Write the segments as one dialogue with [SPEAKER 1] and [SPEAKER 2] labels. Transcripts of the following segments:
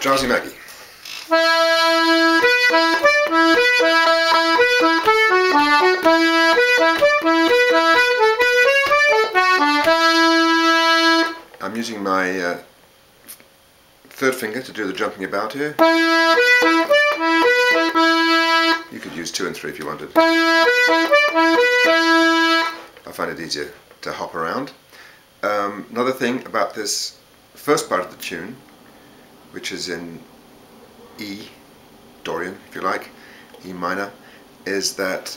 [SPEAKER 1] Drowsy Maggie. I'm using my third finger to do the jumping about here. You could use 2 and 3 if you wanted. I find it easier to hop around. Another thing about this first part of the tune, which is in E, Dorian if you like, E minor, is that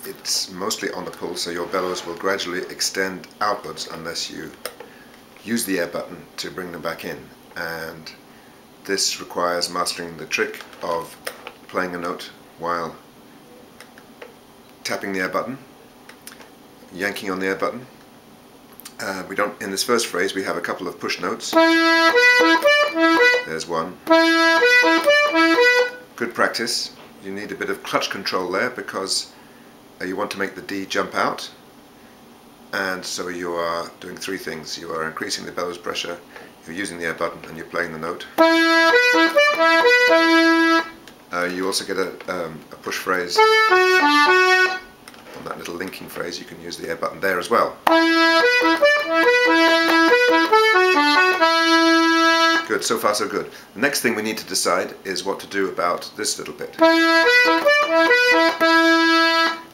[SPEAKER 1] it's mostly on the pull, so your bellows will gradually extend outwards unless you use the air button to bring them back in, and this requires mastering the trick of playing a note while tapping the air button, yanking on the air button. We don't, in this first phrase we have a couple of push notes. There's one. Good practice. You need a bit of clutch control there because you want to make the D jump out, and so you are doing 3 things. You are increasing the bellows pressure, you're using the air button, and you're playing the note. You also get a push phrase. On that little linking phrase you can use the air button there as well. Good, so far so good. The next thing we need to decide is what to do about this little bit.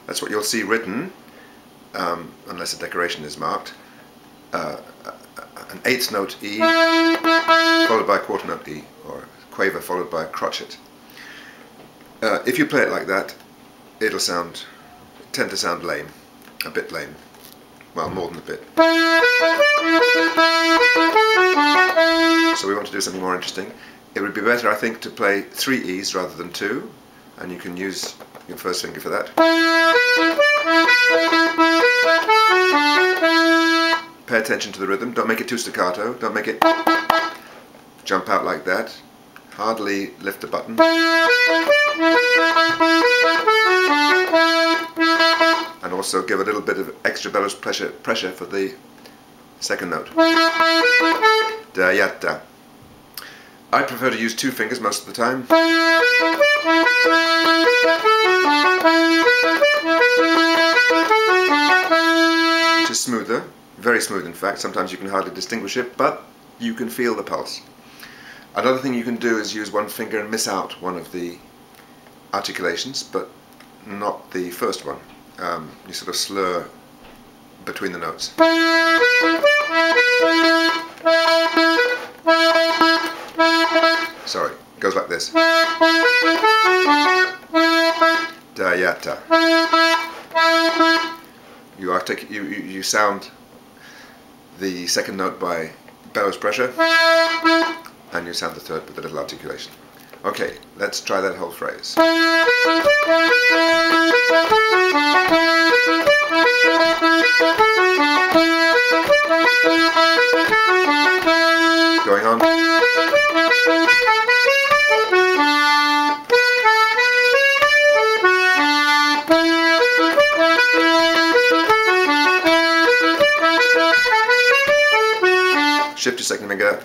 [SPEAKER 1] That's what you'll see written, unless a decoration is marked. An 8th note E, followed by a quarter note E, or a quaver followed by a crotchet. If you play it like that, it'll tend to sound lame, a bit lame. Well, more than a bit. So we want to do something more interesting. It would be better, I think, to play 3 E's rather than 2, and you can use your first finger for that. Pay attention to the rhythm, don't make it too staccato, don't make it jump out like that. Hardly lift the button. And also give a little bit of extra bellows pressure for the second note. Da ya da. I prefer to use 2 fingers most of the time. Which is smoother, very smooth in fact. Sometimes you can hardly distinguish it, but you can feel the pulse. Another thing you can do is use 1 finger and miss out one of the articulations, but not the first one. You sort of slur between the notes. Sorry, it goes like this. Da ya ta. You sound the second note by bellows pressure, and you sound the third with a little articulation. Okay, let's try that whole phrase. Going on. Shift your second finger.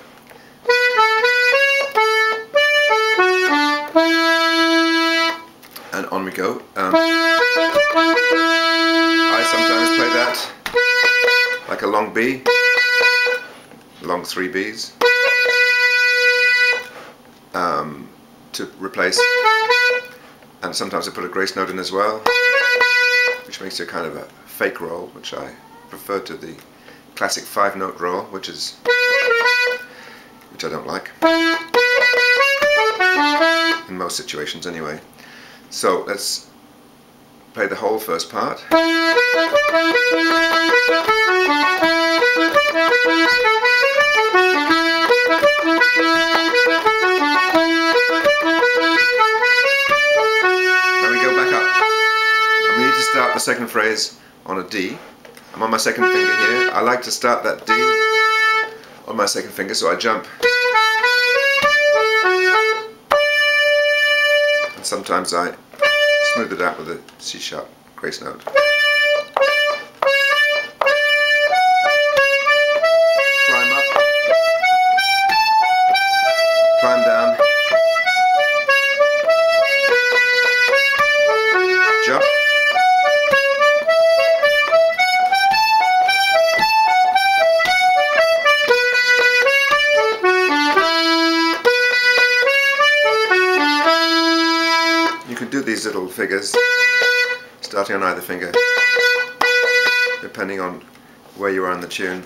[SPEAKER 1] And on we go. I sometimes play that like a long B, long 3 Bs, to replace, and sometimes I put a grace note in as well, which makes it kind of a fake roll, which I prefer to the classic 5-note roll, which I don't like, in most situations anyway. So let's play the whole first part. Then we go back up, and we need to start the second phrase on a D. I'm on my second finger here. I like to start that D on my second finger, so I jump. And sometimes I smooth it out with a C-sharp grace note. Climb up, climb down. little figures starting on either finger, depending on where you are in the tune.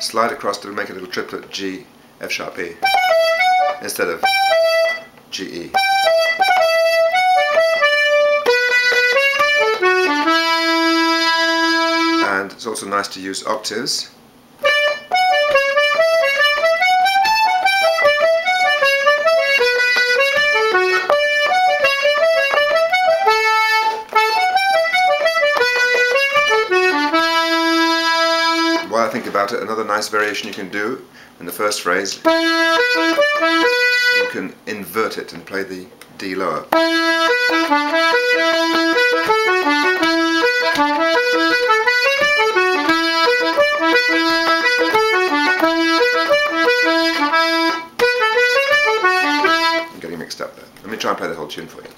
[SPEAKER 1] Slide across to make a little triplet G, F sharp E, instead of G, E. And it's also nice to use octaves. While I think about it, another nice variation you can do in the first phrase, you can invert it and play the D lower. I'm getting mixed up there. Let me try and play the whole tune for you.